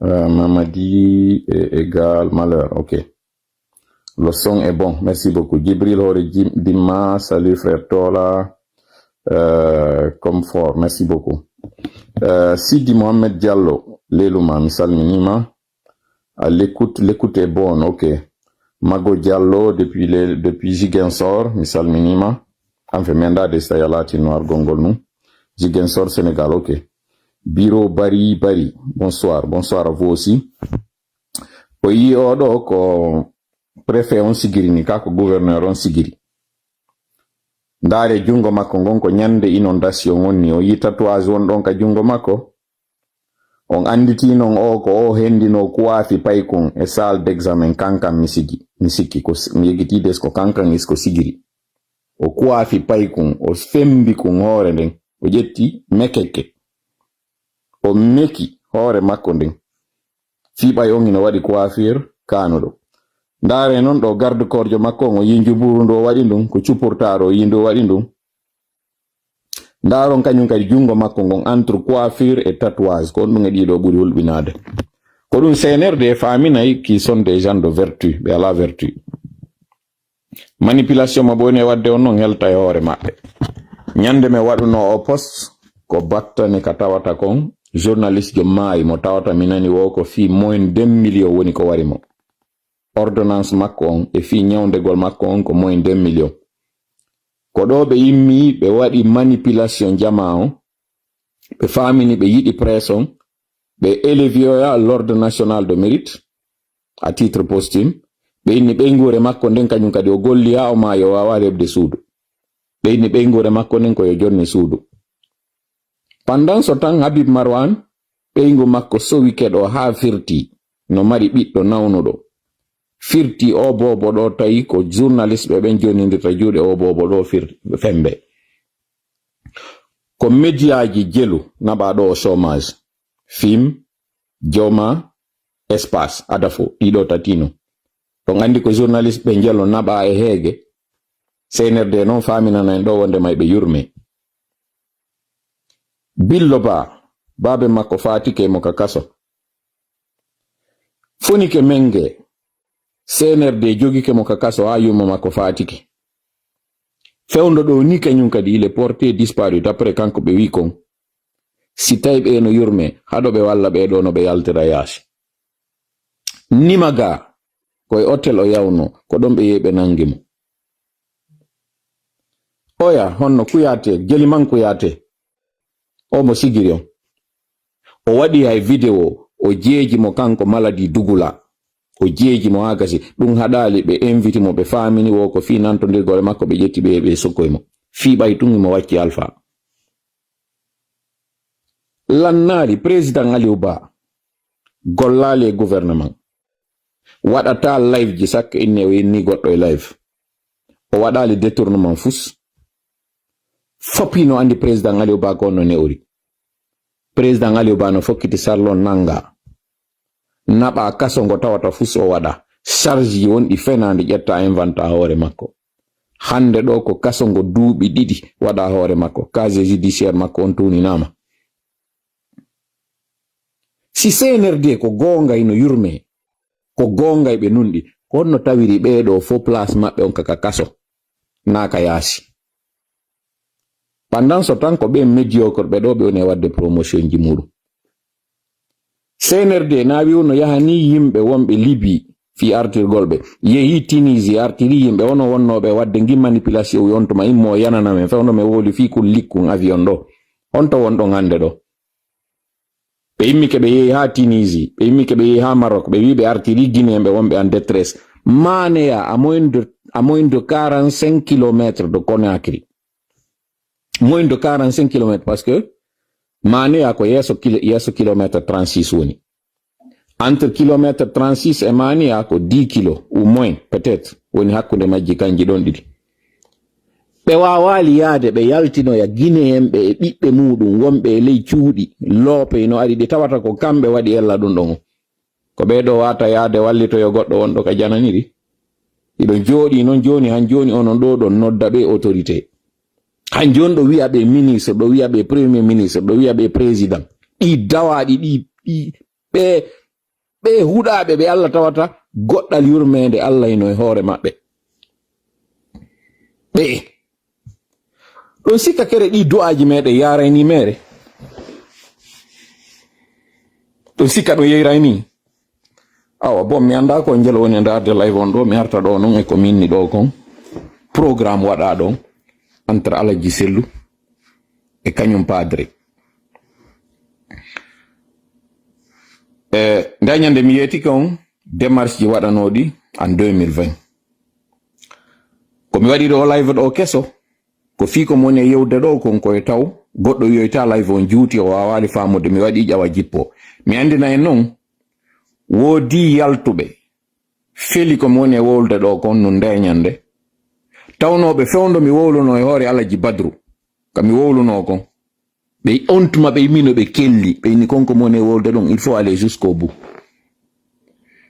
Mamadi égale malheur. Ok. Le son est bon. Merci beaucoup. Djibril Hori Dima, salut frère Tola. Comme fort. Merci beaucoup. Sidi Mohamed Diallo, Lelouma, Misal Minima. L'écoute est bonne. Ok. Mago Diallo depuis Ziguinchor, Misal Minima. Enfin, Menda de Sayalati Noir Gongolnou. Ziguinchor, Sénégal. Ok. Biro Bari. Bonsoir à vous aussi. Oyi odo ko préfet on sigiri ni kako gouverneur on sigiri. Ndare jungo mako ngonko nyande inondation on ni o yi tatouage on don ka jungo mako. On anditi non o ko o hendi no kuafi paikun e salle d'examen kankan misiki ko yegiti des ko kankan isko sigiri. O kuafi paikun o fembi kun hore nden o jetti mekeke. O meki hore makko nden. Fiba yongi no wadi coiffure kanudo. Ndare non do garde corps makko ngo yinjuburu ndo wadi ndum ko cupurtaro yindo wadi ndum. Ndaron kanyum kadi jungo makko ngon entre coiffure et tatouage ko ndum ngadi do buri hulbinade. Ko dum CNRD famina qui sont des gens de vertu, be la vertu. Manipulation mabone wadde on non helta hore mabbe. Nyande me waduno o poste ko battane katawata kon. Journaliste mai mo tawata minani wo ko fi moins 2 millions woni ko wari mo. Ordonnance makko on e fi nyawndegol makko on ko moins 2 millions. Ko do be yimmi be wadi manipulation jamao be famini be yidi pression be élevioya à l'ordre national de mérite à titre posthume be inni be ngure makko nden kanyum kadi o golliya o ma yo wawa rebde suudu. Be inni be ngure makko nden ko yo jonni suudu. Pendant ce temps, Habib Marwan, peingo makko so weekend o ha firti, no mari bitto nawnudo. Firti o bobo do tawi ko journaliste be ben jonindirta juude o bobo do fembe. Ko mediaji jelu naba do chômage. Film, joma, espace, adafo, ido tatino. Donc andi ko journaliste be jelo naba e hege. CNRD non famina na ndo wonde may be yurme. Billoba babe mako fatike mo kakaso funike menge CNRD jogi ke mo kakaso ayumo mako fatike fewndo do ni kanyum kadi il est porté disparu d'après kanko be wi kon si taybe no yurme hado be walla be do no be yaltira yaasi nimaga koy hotel o yawno ko don be yebe nangimo oya honno kuyate jeli man kuyate o mo sigirion o wadi hay video o jeeji mo kanko maladi dugula o jeeji mo agasi dum hadali be invite mo be famini wo ko fi nanto ndirgol makko be jetti be sokoymo fi bay tungi mo wacci alpha lannari president Aliou Ba gollale gouvernement wadata live ji sak inne ni goddo e live o wadali détournement fus fopino andi president Aliou Ba ko no neori president Aliou Ba no fokkiti sarlon nanga naba kasongo tawata fuso wada charge wondi fenande jetta inventa hore makko hande do ko kasongo duubi didi wada hore makko casier judiciaire makko on tuni nama si CNRD ko gonga ino yurme ko gonga be nundi ko no tawiri be do fo place mabbe on kaka kaso naka yasi pendant ce temps ko be mediocre be do be on e wadde promotion ji muru CNRD na wi no yahani yimbe wombe Libi fi artirgol be yehi Tunisie artiri yimbe ono wonnobe wadde ngi manipulation yonto ma immo yanana men fewno me woli fi ko likkun avion do onto wondo ngande do be immi ke be yehi ha Tunisie be immi ke be yehi ha Maroc be wi be artiri Guinée be wombe en détresse Manea à moins de 45 km de Conakry. Moins de 45 km parce que Manea ko yeso kilomètre 36 woni. Entre kilomètre 36 et Manea ko 10 kilo ou moins peut-être woni hakkunde majji kanji don didi. Be wawali yaade be yaltino ya Guinée be bibbe mudum wombe ley ciudi lope no ari de tawata ko kambe wadi ella dun don. Ko be do wata yaade wallito yo goddo wondo ka jananiri ido jodi non joni han joni onon do don nodda be autorité han jondo wi'a be ministre do wi'a be premier ministre do wi'a be président i dawadi di be ɓe huɗaɓe ɓe Allah tawata goɗɗal yurmede Allah ino e hoore maɓɓe ɓe ɗon sikka kere ɗi du'aji meɗen yarayni mere ɗon sikka ɗo yeyrayni awa bon mi anda ko ngel woni ndarde live on ɗo mi harta ɗo non e ko minni ɗo kon programme waɗa ɗon entre Alaji Sellu e kañum padre dañande mi yeti kon démarche ji waɗanoɗi en 2020 ko mi waɗi ɗo live ɗo keso ko fi ko moni e yewde ɗo kon koye taw goɗɗo yoyta live on juuti o wawali famude mi waɗi ƴawa jippo mi andina en noon woodi yaltuɓe feli ko mi woni e wolde ɗo kon no ndeñande tawnoɓe fewndo mi wowluno e hoore Alaji Badru kam mi wowluno kon ɓe ontuma ɓe yimino ɓe kelli ɓe ni konko moni e wolde ɗon il faut aller jusqu'au bout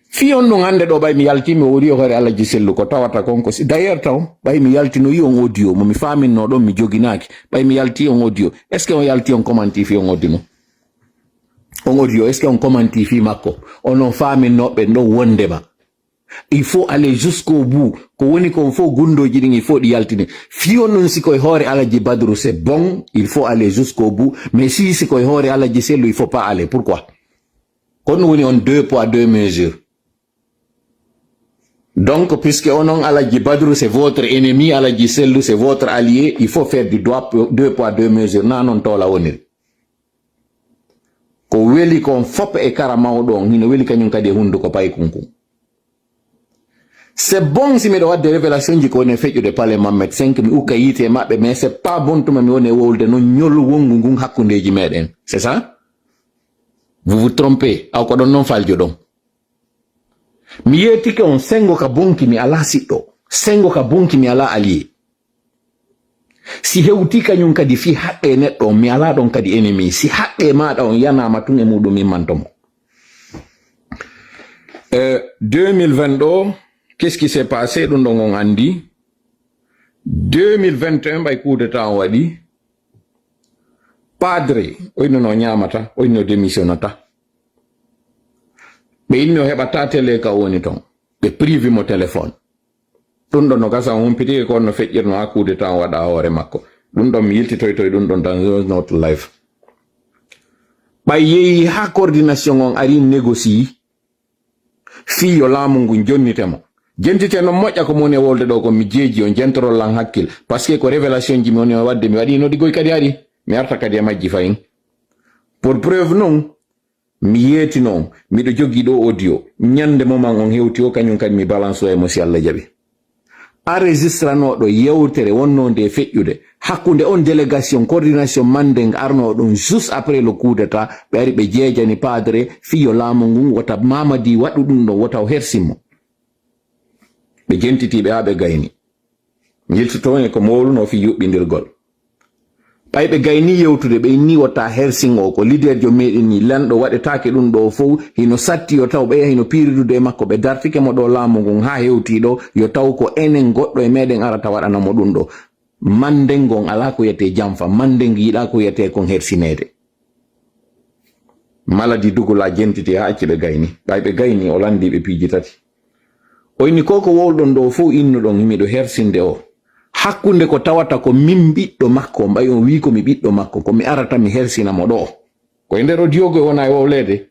fi on ɗum hande ɗo ɓay mi yalti mi wori e hoore Alaji Sellu ko tawata konko d'ailleurs taw ɓay mi yaltino yi on audio mo mi faminno ɗon mi joginaki ɓay mi yalti on audio est ce que on yalti on commenti fi on audio on audio est ce que on commenti fi makko onon faminnoɓe ɗo wondema il faut aller jusqu'au bout ko woni kon fo gundoji ɗin il faut ɗi yaltine fi on non sikoye hoore Alaji Badru c'est bon il faut aller jusqu'au bout mais si sikoye hoore Alaji Sellu il faut pas aller pourquoi kon woni on 2 poids 2 mesures donc puisque onon Alaji Badru c'est votre ennemi Alaji Sellu c'est votre allié il faut faire du 2 poids 2 mesures na non tola woniri ko weli kon fop e kara mawɗo on hino weli kañum kadi e hunduko pay kunkun c'est bon si miɗo wadde révélation ji ko woni e feƴƴude palais Mamet 5 mi ukka yite maɓɓe mais c'est pas bon tuma mi woni e wowlde no ñollu wongu ngun hakkundeji meɗen c'est ça vous vous trompez aw ko ɗon noon faljo ɗon mi yetike on sengo ka bonki mi ala siɗɗo sengo ka bonki mi ala allié si hewti kañum kadi fi haqqe neɗɗo mi ala ɗon kadi ennemi si haqqe maɗa on yanama tun e muɗum mimmantomo 2020 ɗo qu'est-ce qui s'est passé ɗum ɗon on andi 2021 ɓay coup d'état on waɗi padre oyno no ñamata oyno démissionnata ɓe inni o heɓata télé ka woni ton ɓe privi mo téléphone ɗum ɗon no gasa on humpitike ko no feƴƴirno ha coup d'état on waɗa hoore makko ɗum ɗon mi yiltitoytoy ɗum ɗon dans notre live ɓay yeehi ha coordination on ari négocie fi yo laamu ngu jonnitemo jentite no moƴƴa ko moni e wolde ɗo ko mi jeeji on jentorollan hakkil par ce que ko révélation ji mi woni o wadde mi waɗi no ɗigoy kadi ari mi arta kadi e majji fayin pour preuve non mi yeeti noon miɗo jogii ɗo audio ñande moman on hewti o kañum kadi mi balance o e mo si Allah jaɓi enregistranoɗo yewtere wonnode e feƴƴude hakkunde on délégation coordination mandeng arno ɗum juste après le coup d'état ɓe ari ɓe jeejani padre fiyo laamu ngun wota mamadi waɗu ɗum ɗo wota o hersimmo ɓe jentitiɓe ha ɓe gayni mi yiltito e ko mowluno fi yuɓɓindirgol ɓay ɓe gayni yewtude ɓe inni wota hersin o ko leader jo meɗen ni lanɗo waɗetake ɗum ɗo fof hino satti yo taw ɓe hino piiridude e makko ɓe dartike mo ɗo laamu ngun ha hewtiɗo yo taw ko enen goɗɗo e meɗen arata waɗanamo ɗum ɗo mandengon ala ko yete jamfa mandeng yiɗa ko yete kon hersinede maladi dugula jentiti ha acci ɓe gayni ɓay ɓe gayni o landi ɓe piiji tati o inni koko wowɗon ɗo fof innuɗon himiɗo hersinde o hakkunde ko tawata ko min ɓiɗɗo makko mbay on wi ko mi ɓiɗɗo makko ko mi arata mi hersinamo ɗo koye nder o diogo wona e wowlede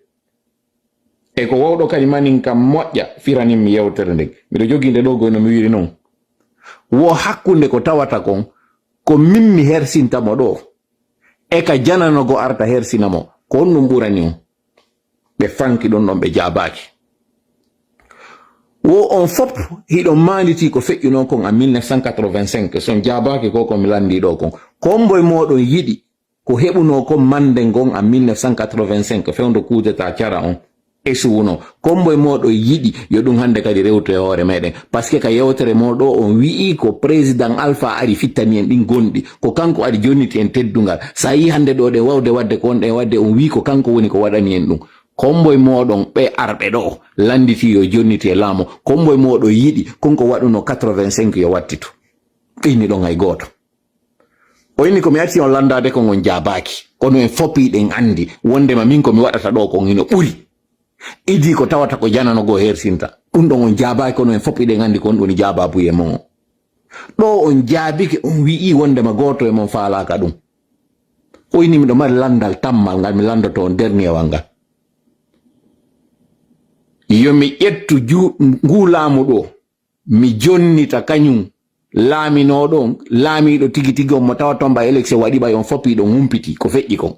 e ko wowɗo kadi manin kam moƴƴa firanin mi yewtere ndeg miɗo joginde ɗo goy no mi wiri noon wo hakkunde ko tawata kon ko min mi hersintamo ɗo e ka jananogo arta hersinamo ko on ɗum ɓurani on ɓe fanki ɗon ɗon ɓe jabaki wo on fop hiɗon manditi ko feƴƴuno kon en 1985 son jabaki ko komi landi ɗo kon komboye moɗon yiɗi ko heɓuno kon mande gon en 1985 fewndo coup d'état cara on esuwuno komboye moɗon yiɗi yo ɗum hande kadi rewto e hoore meɗen par ce que ka yewtere moɗo on wi'i ko président Alpha ari fittani en ɗin gonɗi ko kanko ari jonniti en teddungal sa yi hande ɗo ɗe wawde wadde ko onɗen wadde on wi ko kanko woni ko waɗani en ɗum komboye moɗon ɓe arɓe ɗo landiti yo jonniti e laamo komboye moɗon yiɗi konko waɗuno 85 yo wattitu ɓinni ɗon hay goto o inni komi arti on landade kon on jabaki kono en fopiɗen andi wondema min komi waɗata ɗo kon hino ɓuri idi ko tawata ko janano go hersinta ɗum ɗon on jaabaki kono en fof iɗen andi kon ɗoni jaababuye mon o ɗo on jaabike on wi'i wondema goto e mon faalaka ɗum o inni miɗo mari landal tammal ngal mi landoto on dernier ngal yomi ƴettu ngu laamu ɗo mi jonnita kañum laaminoɗo laamiɗo tigi tigi on mo tawa tomba élection waɗi ɓay on foppiɗo humpiti ko feƴƴi kon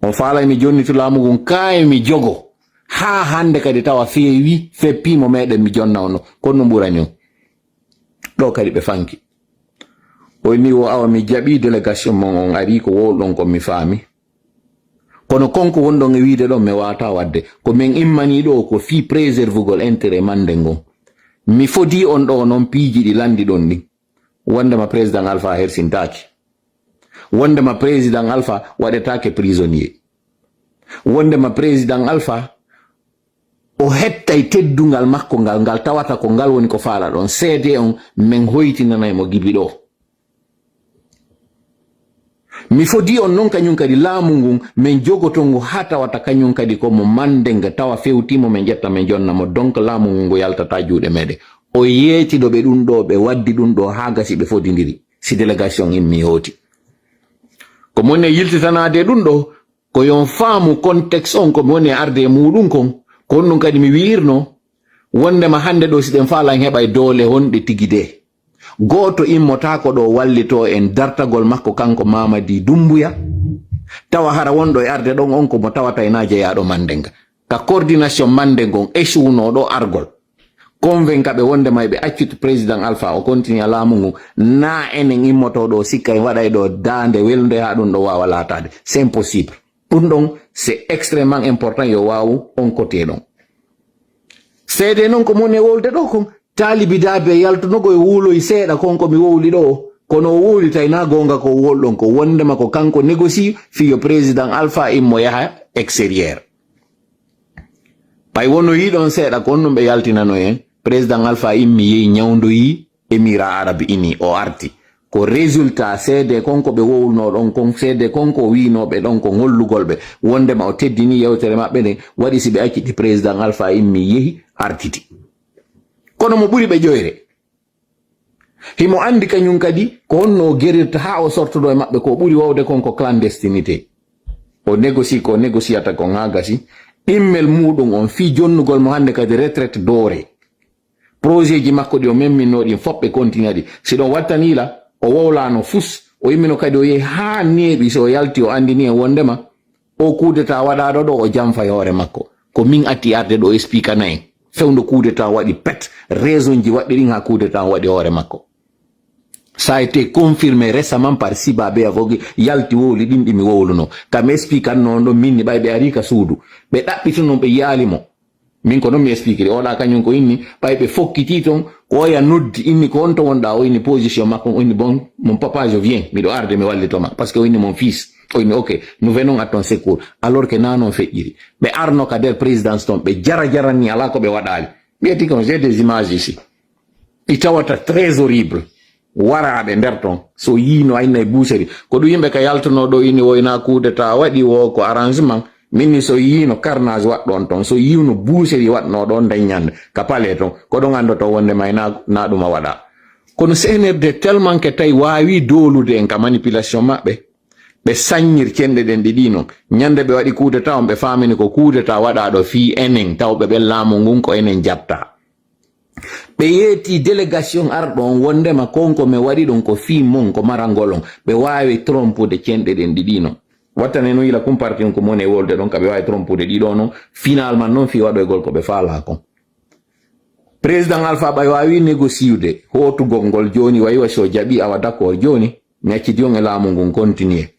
on faalay mi jonnitu laamu ngun kaye mi jogo ha hande kadi tawa feewi feppimo meɗen mi jonna ono kono no ɓurani on ɗo kadi ɓe fanki o ni o awa mi jaɓi délégation mon on ari ko wowɗon kon mi faami kono konko wonɗon e wiide ɗon mi wata wadde ko min immani ɗo ko fi préservugol intérêt manden ngon mi fodi on ɗo noon piiji ɗi landi ɗon ɗin wondema président alpha hersintaki wondema président alpha waɗetake prisonnier wondema président alpha o hettay teddungal makko ngal tawata ko ngal woni ko faala ɗon seede on min hoytinanay mo gibi ɗo mi fodi on non kañum kadi laamu ngun min jogoto ngu ha tawata kañum kadi komo mandenga tawa fewtimo min ƴetta min jonnamo donc laamu ngu ngu yaltata juuɗe meɗen o yeetiɗo ɓe ɗum ɗo ɓe waddi ɗum ɗo ha gasi ɓe fodidiri si délégation immi hooti ko moni e yiltitanade ɗum ɗo ko yon faamu contexte on komi woni e arde e muɗum kon ko on ɗum kadi mi wiirno wondema hande ɗo siɗen faalan heɓa doole honɗe tigi de goto immotako ɗo wallito en dartagol makko kanko Mamadi Doumbouya tawa hara wonɗo e arde ɗon on ko mo tawata e na jeeyaɗo mandenga ka coordination mandengon échouno ɗo argol convainca ɓe wondema ɓe accut président alpha o continue a laamu ngu na enen immotoɗo sikka en waɗay ɗo dande welnde ha ɗum ɗo wawa latade c'est impossible ɗum ɗon c'est extrêmement important yo wawu on côté ɗon seede noon ko moni e wolde ɗo kon taalibidaɓe yaltunogo e wuuloy seeɗa konko mi wowli ɗo kono o wowlitay na gonga ko wolɗon ko wondema ko kanko négocie fiyo président alpha immo yaha extérieur pay wono yiɗon seeɗa ko on ɗum ɓe yaltinano en président alpha immi yehi ñawdoyi émirat arabe uni o arti ko résultat seede konko ɓe wowluno ɗon kon seede konko winoɓe ɗon ko ngollugol ɓe wondema o teddini yewtere maɓɓe nden waɗi si ɓe acciti président alpha immi yehi artiti kono mo ɓuri ɓe ƴoyre himo andi kañum kadi ko honno o gerirta ha o sortodo e maɓɓe ko ɓuri wowde kon ko clandestinité o négocie ko négociata kon ha gasi immel muɗum on fi jonnugol mo hande kadi retraite doore projet ji makko ɗi o memminnoɗi foɓɓe continue ɗi si ɗon wattanila o wowlano fus o yimmino kadi o yehi ha neeɓi so o yalti o andini en wondema o kudeta waɗaɗo ɗo o jamfa hoore makko ko min atti arde ɗo expliquana en fewndo kudeta waɗi pet raison ji waɗɗi ɗin ha kudeta waɗi hoore makko ça a été confirmé récemment par Sibabe avogi yalti wowli ɗin ɗi mi wowluno kam expliquanno ɗo minni ɓay ɓe ari ka suudu ɓe ɗaɓɓitino ɓe yaalimo min ko noon mi expliqueri oɗa kañum ko inni ɓay ɓe fokkiti ton ko oya noddi inni ko on to wonɗa o inni position makko o inni bon mon papa je viens miɗo arde mi wallitoma par ce que o inni mon fils o inni ok nous venons à ton secours alors que nanon feƴƴiri ɓe arno ka nder présidence ton ɓe jaranni ala ko ɓe waɗali ɓiyati kon j'ai des images ici i tawata très horrible waraɓe nder ton so yino ayna e boucherie ko ɗum yimɓe ka yaltuno ɗo ini woyna kudeta waɗi wo ko arrangement minni so yino carnage waɗɗon ton so yiwno boucherie waɗno ɗon daññande ka pale ton ko ɗon andoto wonde may na ɗuma waɗa kono CNRD tellement que tawi wawi dolude en ka manipulation maɓɓe ɓe saññir cenɗe ɗen ɗiɗi non ñande ɓe waɗi kudeta on ɓe famini ko kudeta waɗaɗo fi enen tawɓe ɓe laamu ngun ko enen jaɓta ɓe yeeti délégation arɗon wondema konko mi waɗi ɗon ko fi mon ko marangol on ɓe wawi trompude cenɗe ɗen ɗiɗi non wattane no yila kumparti on ko moni e wolde ɗon ka ɓe wawi trompude ɗiɗo non finalement noon fi waɗoygol ko ɓe faala kon président alpha ɓay wawi négociude hotugol ngol joni wayiwa so jaɓi awa d' accord joni mi accidi on e laamu ngun continue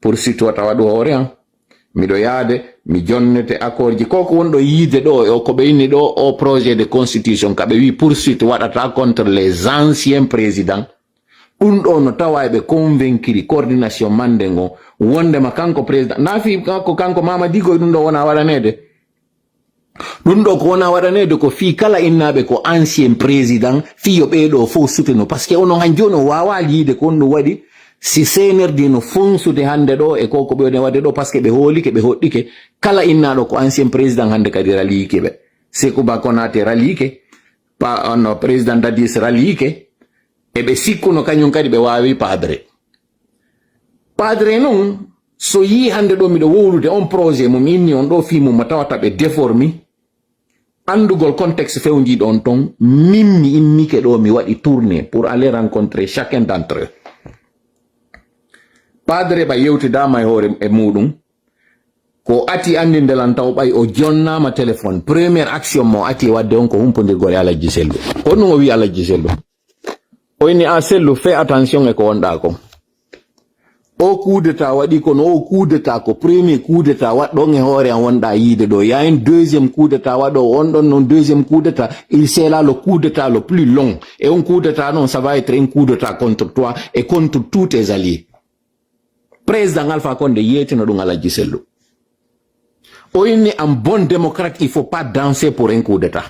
pour surtout wata waɗu hoore an miɗo yaade mi jonnete accord ji koko wonɗo yiide ɗo ko ɓe inni ɗo o projet de constitution ka ɓe wi poursuite waɗata contre les anciens présidents ɗum ɗo no tawa ɓe convainciri coordination mande ngo wondema kanko président nafi kanko Mamadi Goy ɗum ɗo wona waɗanede ɗum ɗo ko wona waɗanede ko fi kala innaɓe ko ancien président fiyo ɓeɗo fof suteno par ce que onon han joni o wawa yiide ko on ɗum waɗi si senerdi no fonsude hande ɗo e koko ɓe waɗe ɗo parce que ɓe hoolike ɓe hoɗɗike kala innaɗo ko ancien président hande kadi ralike ɓe Sékouba Konaté ralike no président Dadis ralike eɓe sikkuno kañum kadi ɓe wawi padre noon so yi hande ɗo miɗo wowlude on projet mum inni on ɗo fi mum mo tawata ɓe déformi andugol contexte fewjiɗo on ton min mi immike ɗo mi waɗi tourné pour aller rencontrer chacun d'entre eux padre ɓa yewtidama e hoore e muɗum ko ati andindelan taw ɓay o jonnama téléphone première action mo ati wadde on ko humpodirgol e Alaji Sellu on ɗum o wi Alaji Sellu o inni a Sellu fais attention e ko wonɗa kon o coup d'état waɗi kono o coup d'état ko premier coup d'état waɗɗon e hoore an wonɗa yiide ɗo ya un deuxième coup d'état waɗo on ɗon non deuxième coup d'état il c'est là le coup d'état le plus long et un coup d'état non ça va être un coup d'état contre toi et contre tous tes alliés président Alpha Condé yetino ɗum Alaji Sellu o inni en bon démocrate il faut pas danser pour un coup d'état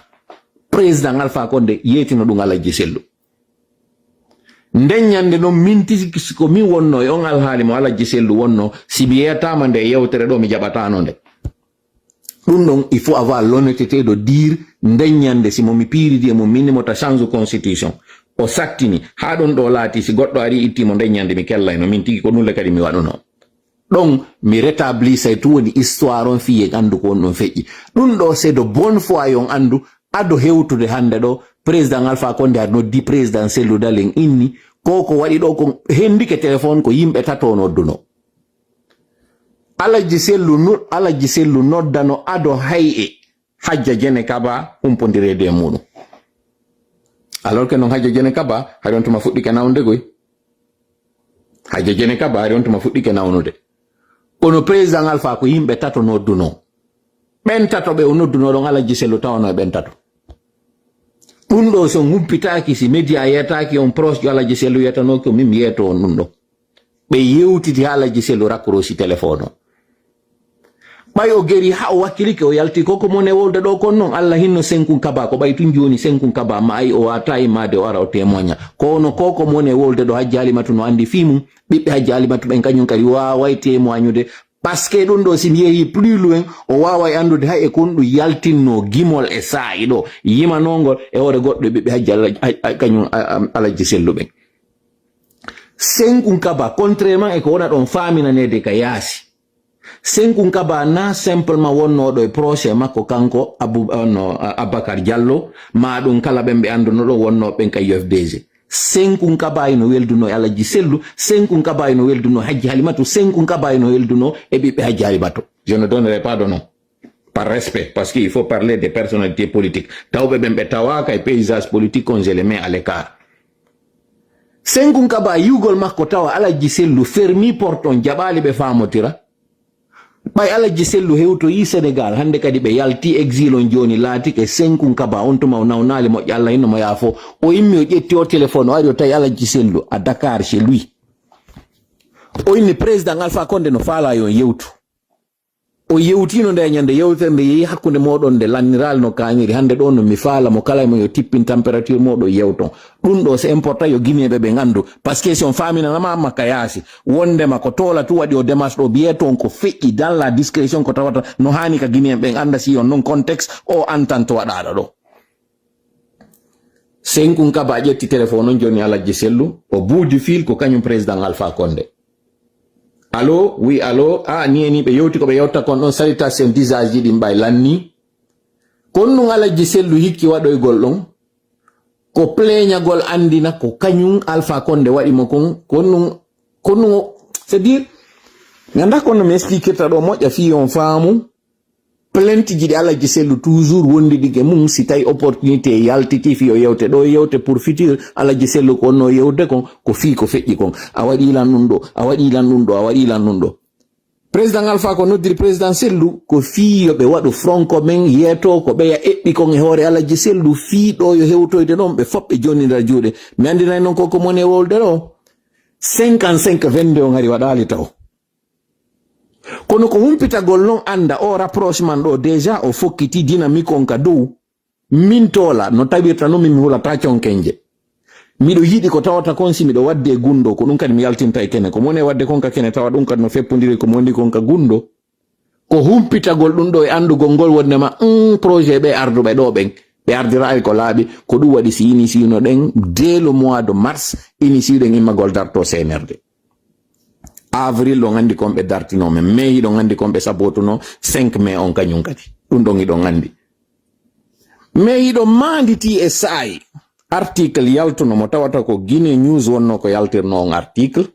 président Alpha Condé yetino ɗum Alaji Sellu ndeññande noon min tisi ko min wonno e on alhaali mo Alaji Sellu wonno si mi yeyatama nde yewtere ɗo mi jaɓatano nde ɗum ɗon il faut avoir l'honnêteté de dire ndeññande si momi piridi e mo minni mo ta change constitution o sattini ha ɗon ɗo laati si goɗɗo ari ittimo ndeññande mi kellayno min tigi ko nulle kadi mi waɗuno ɗon mi rétabli say to woni histoire on fiye andu ko on ɗon feƴƴi ɗum ɗo c'est de bonne foi yon andu ado hewtude hande ɗo président Alpha Condé a noddi président Sellu Dalen inni koko waɗi ɗo ko hendike téléphone ko yimɓe tato nodduno Alaji Sellu noddano ado hay Hajja Jene Kaba humpodirede muɗum alors que non Hajja Jene Kaba hari on tuma fuɗɗike nawde goy Hajja Jene Kaba hari on tuma fuɗɗike nawnude kono président Alpha ko yimɓe tato nodduno ɓen tato ɓe o nodduno ɗon Alaji Sellu tawano e ɓen tato ɗum ɗo so humpitaki si média yetaki on proche jo Alaji Sellu yetano ko min mi yeto on ɗum ɗo ɓe yewtiti ha Alaji Sellu raccrochi téléphone o ɓay o geri ha o wakkilike o yalti koko mone wolde ɗo kon noon Allah hinno Senkun Kaba ko ɓay tun joni Senkun Kaba ma ay o wata immade o ara o témoigna kono koko mone wolde ɗo Hajji Halimatu no andi fimum ɓiɓɓe Hajji Halimatu ɓen kañum kadi waway témoignude parce que ɗum ɗo si mi yehi plus loin o waway andude hay e kon ɗum yaltinno gimol e saa'i ɗo yimanogol e hoore goɗɗo ɓiɓɓe Hajji kañum Alaji Sellu ɓen Senkun Kaba contrairement e ko wona ɗon faminanede ka yaasi Senkun Kaba na simplement wonnoɗo e projet makko kanko Aboubacar Diallo ma ɗum kala ɓen ɓe anduno ɗo wonnoɓen ka UFDG Senkun Kaba ino welduno e Alaji Sellu Senkun Kaba ino welduno Hajji Halimatu Senkun Kaba ino welduno e ɓiɓɓe Hajji Halimatu je ne donnerai pas de nom par respect parce qu'il faut parler des personnalités politiques tawɓe ɓen ɓe tawaka e paysage politique on je les mets à l'écart Senkun Kaba yugol makko tawa Alaji Sellu fermi porte on jaɓali ɓe famotira ɓay Alaji Sellu hewtoyi Sénégal hande kadi ɓe yalti exil on joni laati ke Senkun Kaba on tuma o nawnali moƴƴo Allah hinno mo yaafo o immi o ƴetti o téléphone o ari o tawi Alaji Sellu à Dakar chez lui o inni président Alpha Condé no faala yon yewtu o yewtino nde ñande yewtere nde yeehi hakkunde moɗon nde lanniral no kañiri hande ɗo no mi faala mo kala mo yo tippin température moɗo yewton ɗum ɗo c'est important yo guinéɓe ɓe gandu par ce que si on faminanama makka yaasi wondema ko tola tu waɗi o démarche ɗo biyeton ko feƴƴi dans la discrétion ko tawata no hani ka guinéen ɓen anda si on non contexte o entente waɗaɗo ɗo Senkun Kaba ƴetti téléphone on joni Alaji Sellu o buudi fil ko kañum président Alpha Condé allo oui allo ni ɓe yewti ko ɓe yewta kon ɗon salutation d'usage ji ɗin ɓay lanni kon ɗum Alaji Sellu hikki waɗoygol ɗon ko pleñagol andina ko kañum Alpha Condé waɗimo kon ɗum c'est dire mi anda kono mi expliquirta ɗo moƴƴa fi on faamu plainte ji ɗi Alaji Sellu toujours wondiɗi e mum si tawi opportunité yaltiti fi o yewte ɗo yewte pour futur Alaji Sellu ko onno yewde kon ko fi ko feƴƴi kon a waɗilan ɗum ɗo a waɗilan ɗum ɗo a waɗilan ɗum ɗo président Alpha ko noddiri président Sellu ko fi yoɓe waɗu front commun yeeto ko ɓeya eɓɓi kon e hoore Alaji Sellu fi ɗo yo hewtoyde ɗon ɓe fof ɓe joni nder juuɗe mi andinay noon koko mone wolde ɗo 55-22 on hari waɗali taw kono ko humpitagol non anda o rapprochement ɗo déjà o fokkiti dynamique on ka dow min tola no tawirta no min mi hulata conkenje miɗo yiɗi ko tawata kon si miɗo wadde e gundo ko ɗum kadi mi yaltinta e kene ko moni wadde konka kene tawa ɗum kadi no feppodiri ko moni konka gundo ko humpitagol ɗum ɗo e andugol ngol wondema projet ɓe arduɓe ɗo ɓen ɓe ardirayi ko laaɓi ko ɗum waɗi si inisino ɗen dès le mois de mars inisiɗen immagol darto CNRD avril ɗon andi kon ɓe dartinomen mai hiɗon andi kon ɓe sabotuno 5 mai on kañum kadi ɗum ɗon hiɗon andi mais hiɗon manditi e saayi article yaltuno mo tawata ko Guinée News wonno ko yaltirno on article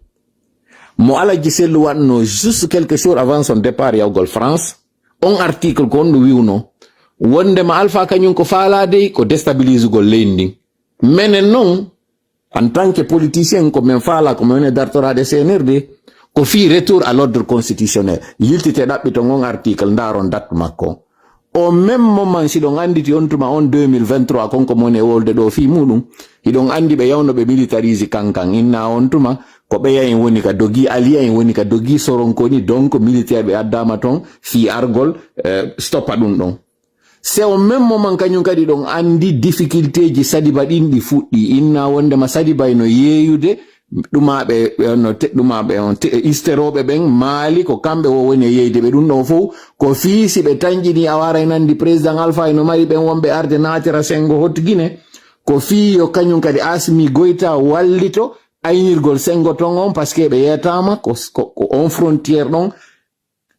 mo Alaji Sellu waɗno juste quelques jours avant son départ yawgol France on article ko on ɗo wiwno wondema Alpha kañum ko faalade ko déstabilise gol leydi ndin menen noon en tant que politicien ko men faala ko men dartorade CNRD ko fi retour à l'ordre constitutionnel yiltite ɗaɓɓiton on article ndaron date makko au même moment siɗon anditi on tuma on 2023 konko moni e wolde ɗo fi muɗum hiɗon andi ɓe yawno ɓe militarise kankan inna on tuma ko ɓeya en woni ka dogi alia en woni ka dogi soronkoni donc militaire ɓe addama ton fi argol stoppa ɗum ɗon c'est au même moment kañum kadi ɗon andi difficulté ji Sadiba ɗin ɗi fuɗɗi inna wondema Sadiba eno yeeyude ɗumaɓe on isteroɓe ɓen maali ko kamɓe wo woni yeyde ɓe ɗum ɗon fof ko fiisi ɓe tanjini a wara nandi président Alpha eno mari ɓen wonɓe arde natira sengo hot Guinée ko fiyo kañum kadi Assimi Goïta wallito aynirgol sengo ton on par ce que ɓe yetama ko on frontiére ɗon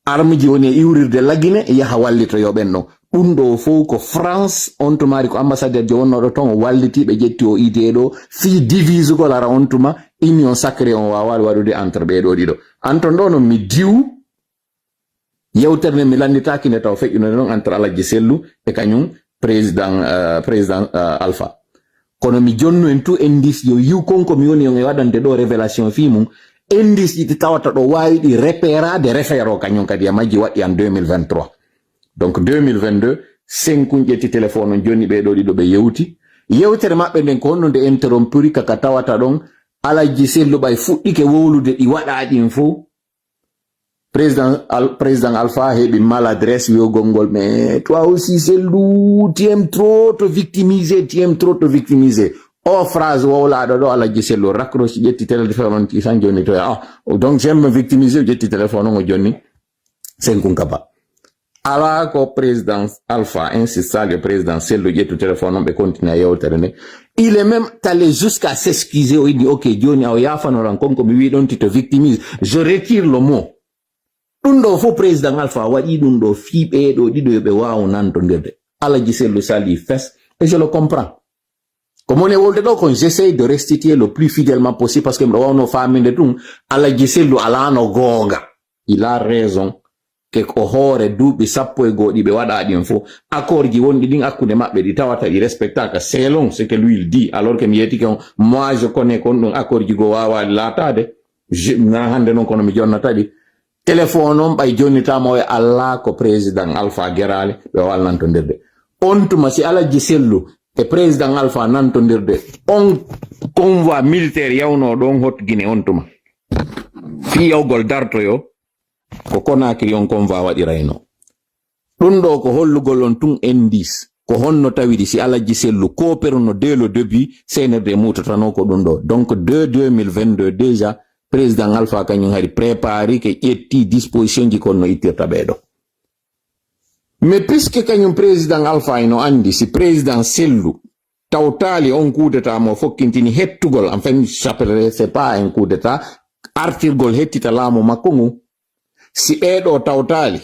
arme ji woni e iwrirde laggine yaha wallito yo ɓen ɗon ɗum ɗo fof ko France on tumari ko ambassadeur je wonnoɗo ton o walliti ɓe ƴetti o idée ɗo fi divisugol ara on tuma union sacré on wawali waɗude entre ɓeɗo ɗiɗo anton ɗo non mi diw yewtere nde mi landitaki nde taw feƴƴuno noon entre Alaji Sellu e kañum président Alpha kono mi jonnu en tout indice yo yiw konko mi woni on e waɗande ɗo révélation fi mum indice ɗi tawata ɗo wawi ɗi repérade référo kañum kadi a majji waɗi en 2023 donc 2022 5 ƴetti téléphone on joni ɓeɗo ɗiɗo ɓe yewti yewtere maɓɓe nden ko honno nde interrompuri kaka tawata ɗon Alaji Sellu ɓay fuɗɗike wowlude ɗi waɗaɗin fo président Alpha heɓi maladresse wiyogol ngol mais toi aussi Sellu tu aimes trop te victimiser o phrase wowlaɗo ɗo Alaji Sellu raccroche ƴetti téléphone on tisan joni to donc j'aime me victimiser ƴetti téléphone on o joni senkun kaba ala ko président Alpha insista le président Sellu ƴettu téléphone on ɓe continue yewtere nde il est même allé jusqu'à s'excuser o dit ok joni aw yafanoran konko mi wi ɗon ti te victimise je retire le mot ɗum ɗo fof président Alpha waɗi ɗum ɗo fiiɓe ɗo ɗiɗo yoɓe wawa nantodirde Alaji Sellu sali fes et je le comprends comme on est wolde ɗo kon j'essaye de restituer le plus fidèlement possible parce que mbiɗo wawno faminde ɗum Alaji Sellu alano gonga il a raison ke ko hoore duuɓi 10 ɗi ɓe waɗa ɗin fo accord ji wonɗi ɗin hakkude maɓɓe ɗi tawata ɗi respectaka c'est long ce que lui il dit alors que mi yetike on moi je connais kon ɗum accord ji go wawali laatade na hande noon kono mi jonnata ɗi téléphone on ɓay jonnitama e Allah ko président Alpha Gerale ɓe wawal nantodirde on tuma si Alaji Sellu e président Alpha nantodirde on convoi militaire yawno ɗon hot Guinée on tuma fi yawgol dartoyo ko Conakry on convoi waɗirayno ɗum ɗo ko hollugol on tun indice ko honno tawiɗi si Alaji Sellu coopérno dès le début CNRD mutatano ko ɗum ɗo donc de 2022 déjà président Alpha kañum hari préparé ke ƴetti disposition ji konno ittirta ɓeɗo mais puisque kañum président Alpha ino andi si président Sellu tawtali on coup d'état mo fokkintini hettugol en fait j'appellerais c'est pas un coup d'état artirgol hettita laamu makko ngu si ɓeɗo tawtali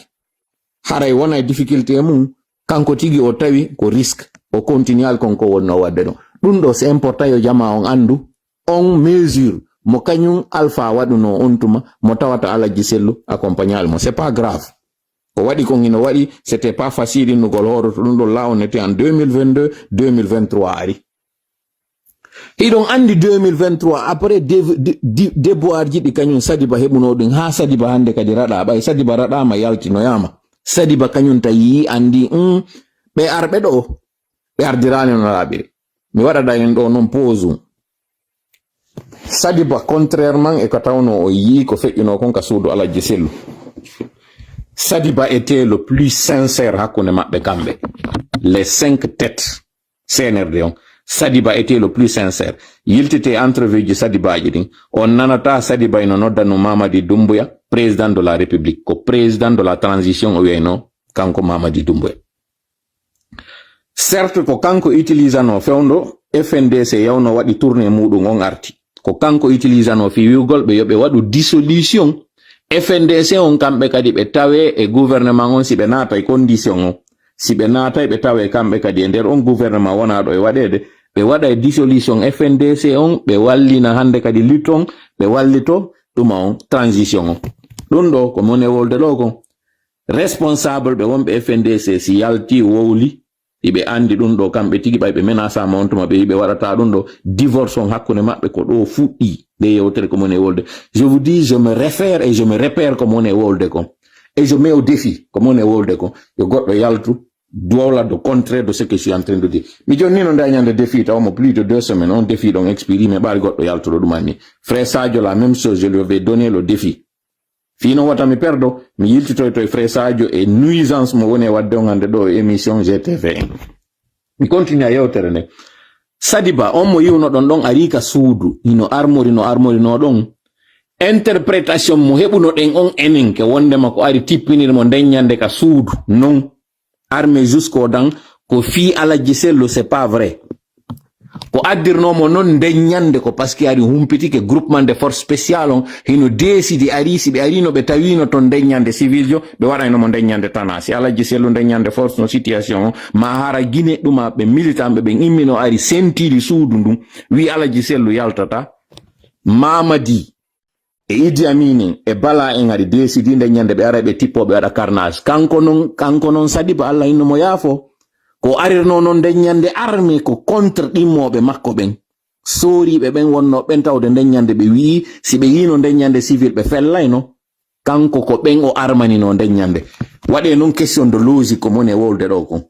haray wona difficulté mum kanko tigi o tawi ko risque o continual konko wonno wadde ɗo ɗum ɗo c'est important yo jama on andu on mesure mo kañum Alpha waɗuno on tuma mo tawata Alaji Sellu accompagnal mo c'est pas grave ko waɗi kon ino waɗi c'était pas facile innugol hoore to ɗum ɗo la on était en 2022 2023 ari hiɗon andi 2023 après déboire ji ɗi kañum Sadiba heɓuno ɗum ha Sadiba hande kadi raɗa ɓay Sadiba raɗama yaltinoyama Sadiba kañum tayi andi ɓe arɓe ɗo ɓe ardirani no laaɓiri mi waɗaɗa en ɗo noon pause Sadiba contrairement e ko tawno o yi ko feƴƴuno kon ka suudu Alaji Sellu Sadiba était le plus sincère hakkunde maɓɓe kamɓe les 5 têtes CNRD on Sadiba était le plus sincère. Yiltite entrevue de Sadiba jidin. On nanata Sadiba ino nodda no Mamadi Doumbouya, président de la République, ko président de la transition oyeno, kanko Mamadi Doumbouya. Certes ko kanko utilisano fewndo, FNDC yawno wadi tourné muɗum on arti. Ko kanko utilisano fi wiugol ɓe yoɓe waɗu dissolution. FNDC on kamɓe kadi ɓe tawe e gouvernement on si ɓe naata e condition on. Si ɓe naata ɓe tawe kamɓe kadi e nder on gouvernement wona ɗo e waɗede, ɓe waɗa e dissolution FNDC on, ɓe wallina hande kadi lutton, ɓe wallito ɗuma on transition on. Ɗum ɗo ko mone wolde ɗo kon. Responsable ɓe wonɓe FNDC si yalti wowli, iɓe andi ɗum ɗo kamɓe tigi ɓay ɓe menacama on tuma ɓe yiɓe waɗata ɗum ɗo divorce on hakkunde maɓɓe ko ɗo fuɗɗi nde yewtere ko mone wolde. Je vous dis, je me réfère et je me repère ko mone wolde kon. Et je mets au défi ko mone wolde kon. Yo goɗɗo yaltu dola de contraire de ce que je suis en train de dire. Mi jonni no dañande défi tawmo plus de 2 semaines on défi ɗon expiri mais ɓaari goɗɗo yaltuɗo ɗumani. Frère Sadio la même chose, je lui avais donné le défi. Fino wata mi perdo mi yiltitoy to Frère Sadio e nuisance mo woni wadde on hande ɗo émission GTV1. Mi continue a yewtere nde. Sadiba on mo yiwno ɗon ari ka suudu ino armori no ɗon. Interprétation mo heɓuno ɗen on enen ke wondema ko ari tippinirmo ndeññande ka suudu non armé jusqu'aux dents ko fi Alaji Sello, c'est pas vrai. Ko addirnomo non ndeññande ko parce que ari humpitike groupement de force spéciale on hino décidi ari si ɓe arino ɓe tawino ton ndeññande civil jo ɓe waɗaynomo ndeññande tana si Alaji Sello ndeññande force no situation o ma hara guine ɗuma ɓe militant ɓe immino ari sentiri suudu ndum wi Alaji Sello yaltata Mamadi e Idi Amin e Bala en ari décidi ndeññande ɓe ara ɓe tippo ɓe waɗa carnage kanko non Sadiba Allah inno mo yaafo ko arirno non ndeññande armé ko contre ɗimmoɓe makko ɓen soriɓe ɓen wonno ɓen tawde ndeññande ɓe wii si ɓe yino ndeññande civil ɓe fellayno kanko ko ɓen o armanino ndeññande waɗe non question de logique ko moni e wolde ɗo kon.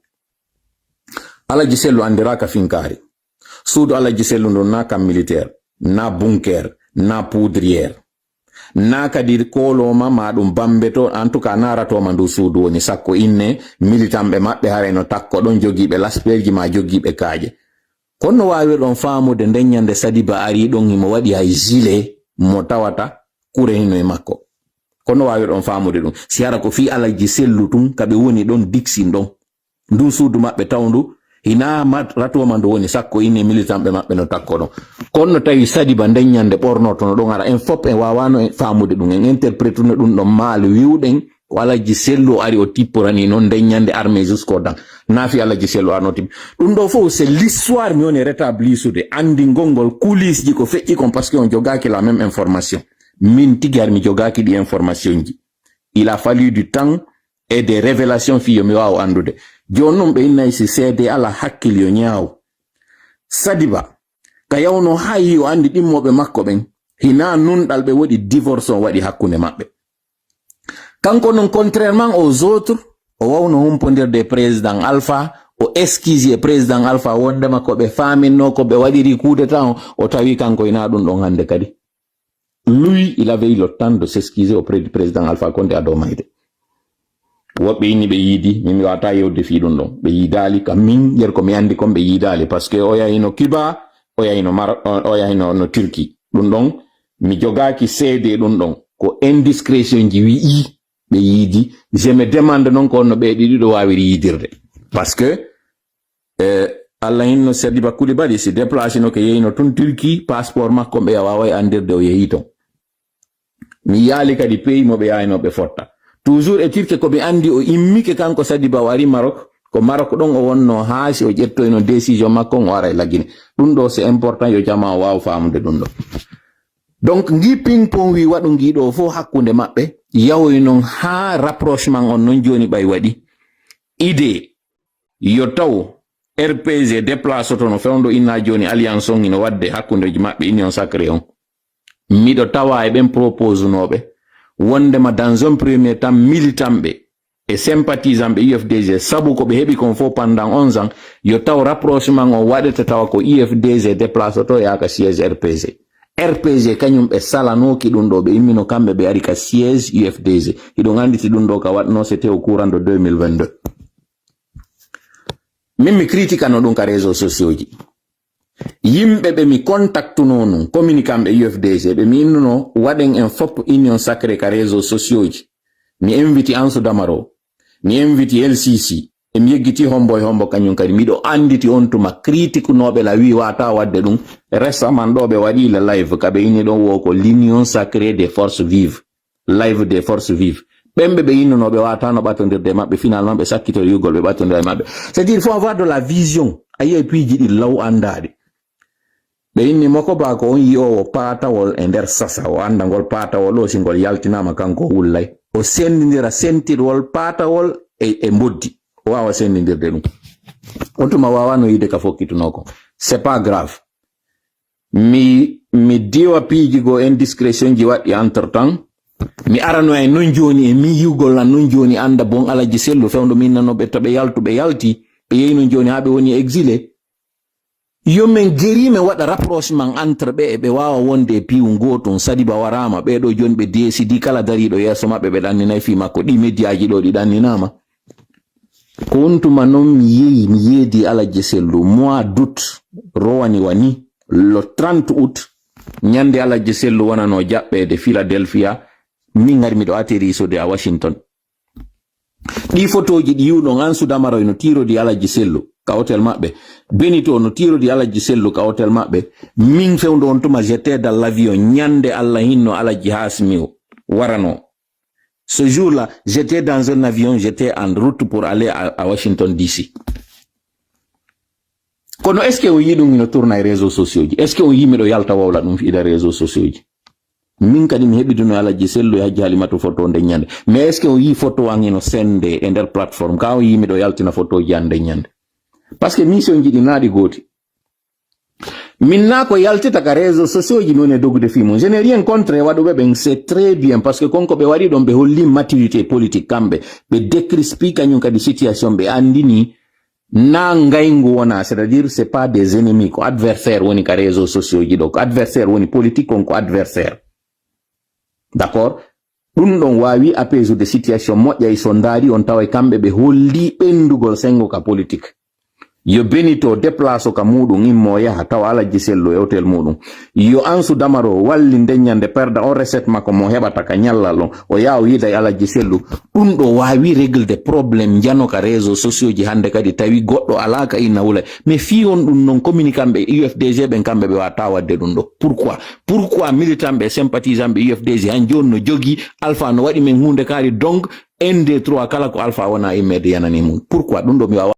Alaji Sello andiraka finkari suudu Alaji Sello ndo na kam militaire na bunker na poudrière na kadi koloma maɗum bambeto en tout cas naratoma ndu suudu woni sakko inne militant ɓe maɓɓe hareno takko ɗon jogiiɓe lasperji ma jogiiɓe kaaje kono wawi ɗon faamude ndeññande Sadiba ari ɗon himo waɗi hay gilet mo tawata kure hino e makko kono wawi ɗon faamude ɗum si hara ko fi Alaji Sello tun kaɓe woni ɗon dixin ɗon ndu suudu maɓɓe tawndu hina ratoma ndu woni sakko inne militant ɓe maɓɓe no takko ɗon kono tawi Sadiba ndeññande ɓornoto no ɗon ara en fop en wawano en faamude ɗum en interprétuno ɗum ɗon maal wiwɗen ko Alaji Sello ari o tipporani noon ndeññande armé jusqu'aux dents naafi Alaji Sello arno tippi ɗum ɗo fof c'est l'histoire mi woni rétablisude andingol ngol coulisse ji ko feƴƴi kon par ce que on jogaki la même information min tigi har mi jogaki ɗi information ji il a fallu du temps et des révélations fi yo mi wawa andude joni noon ɓe innayi si seede ala hakkil yo ñaaw Sadiba ka yawno hayi o andi ɗimmoɓe makko ɓen hina nunɗal ɓe waɗi divorce on waɗi hakkunde maɓɓe kanko non contrairement aux autres o wawno humpodirde président Alpha o excuse président Alpha wondema ko ɓe faminno ko ɓe waɗiri coup d'état o tawi kanko ina ɗum ɗon hande kadi lui il avait eu le temps de s'excuser auprès du président Alpha Condé a dow mayde woɓɓe inni ɓe yiidi min mi wata yewde fi ɗum ɗon ɓe yiidali kam min yer ko mi andi kon ɓe yiidali par ce que o yahino Cuba o yahino no Turquie ɗum ɗon mi jogaki seede ɗum ɗon ko indiscrétion ji wi'i ɓe yiidi je me demande noon ko onno ɓe ɗiɗi ɗo wawiri yiidirde par ce que Allah hinno Sadiba Coulibaly si déplacé no ko yeyino ton Turquie passeport makko ɓe wawa andirde o yeehi ton mi yaali kadi pays mo ɓe yahino ɓe fotta toujours e tirke ko ɓe andi o immike kanko Sadiba o ari Maroc ko Maroc ɗon o wonno haasi o ƴettoyno décision makko o ara e laggine ɗum ɗo c'est important yo jama o wawa famude ɗum ɗo donc ngi ping pong wi waɗu ngiɗo fof hakkunde maɓɓe yahoy noon ha rapprochement on non joni ɓay waɗi idée yo taw RPG déplace to no fewndo inna joni alliance on ino wadde hakkundeji maɓɓe union sacré on miɗo tawa e ɓen propose noɓe wondema dans un premier temps militant ɓe e sympathisant ɓe UFDG sabu ko ɓe heɓi kon fof pendant 11 ans yo taw rapprochement o waɗete tawa ko UFDG déplace to yaka siège RPG kañum ɓe salanoki ɗum ɗo ɓe immino kamɓe ɓe ari ka siège UFDG hiɗon anditi ɗum ɗo ka waɗno c'était au courant de 2022 min mi critique no ɗum ka réseaux sociaux ji yimɓe ɓe mi contacte non communicant ɓe UFDG ɓe mi innuno waɗen en fop union sacré ka réseaux sociaux ji mi invite Ansou Damaro mi invite LCC e mi yeggiti hombo kañum kadi miɗo anditi on tuma critique noɓe la wi wata wadde ɗum récemment ɗo ɓe waɗi le live kaɓe inni ɗon wo ko l'union sacrée des forces vives live des forces vives ɓemɓe ɓe innunoɓe watano ɓattodirde maɓɓe finalement ɓe sakkito yugol ɓe ɓattodira maɓɓe c'est à dire il faut avoir de la vision a yi'ay piiji ɗi law andade ɓe inni moko ba ko on yi'owo patawol e nder sasa o anda ngol patawol o si ngol yaltinama kanko wullay o sendidira sentirwol patawol e mboddi o wawa sendidirde ɗum on tuma wawano yide ka fokkitunoko c'est pas grave mi diwa piiji go indiscrétion ji waɗɗi entre temps mi arano e non joni e mi yugol nan non joni anda bon alaji sellu fewndo min nanoɓe to ɓe yalti ɓe yeyi non joni ha ɓe woni exilé yomen gerime waɗa rapprochement entre ɓe e ɓe wawa wonde e piwu gotum Sadiba warama ɓeɗo joni ɓe décidi kala dariɗo yesso maɓɓe ɓe ɗanninayi fi makko ɗi médiaji ɗo ɗi ɗanninama ko wontuma noon mi yeedi alaji sellu mois d'août rowani wani le 30 août ñande alaji sellu wonano jaɓɓede Philadelphia min ngari miɗo atterri a Washington ɗi photoji ɗi yiwɗon Ansou Damaro no tirodi alaji sellu ka hôtel maɓɓe Benito no tirodi alaji sellu ka hôtel maɓɓe min fewndo on tuma j'étais dans l'avion ñande Allah hinno alaji Hasmi warano ce jour-là j'étais dans un avion j'étais en route pour aller à Washington DC kono est ce que o yi ɗum no tourna e réseaux sociaux ji est ce que o yi miɗo yalta wawla ɗum fiida réseaux sociaux ji min kadi mi heɓiduno alaji sellu e Hajji Halimatu photo nde ñande mais est ce que o yi photo an eno sende e nder plateforme ka o yi miɗo yaltina photo ji an nde ñande par ce que mission ji ɗi naaɗi gooti min na ko yaltita ka réseaux sociaux ji noon e dogude fimum je n'ai rien contre waɗuɓe ɓen c'est très bien parce que konko ɓe waɗi ɗon ɓe holli maturité politique kamɓe ɓe décrispi kañum kadi situation ɓe andini na ngaygu wona c'est à dire c'est pas des ennemis ko adversaire woni ka réseaux sociaux ji ɗo ko adversaire woni politique on ko adversaire d'accord ɗum ɗon wawi apaisude situation moƴƴa e so ndaari on tawa kamɓe ɓe holli ɓendugol sengo ka politique yo Benito déplace ka muɗum immo yaha tawa alaji sellu e hôtel muɗum yo Ansou Damaro walli ndeññande perda on recette makko mo heɓata ka ñallal on o yaha o yida e alaji sellu ɗum ɗo wawi réglude probléme jano ka réseaux sociaux ji hande kadi tawi goɗɗo alaka inna wula mais fi on ɗum non communicant ɓe UFDG ɓen kamɓe ɓe wata wadde ɗum ɗo pourquoi militant ɓe sympathisant ɓe UFDG han joni no jogui Alpha no waɗi men hunde kaari donc 1 2 3 kala ko Alpha wona immede yanani mum pourquoi ɗum ɗo mi wawa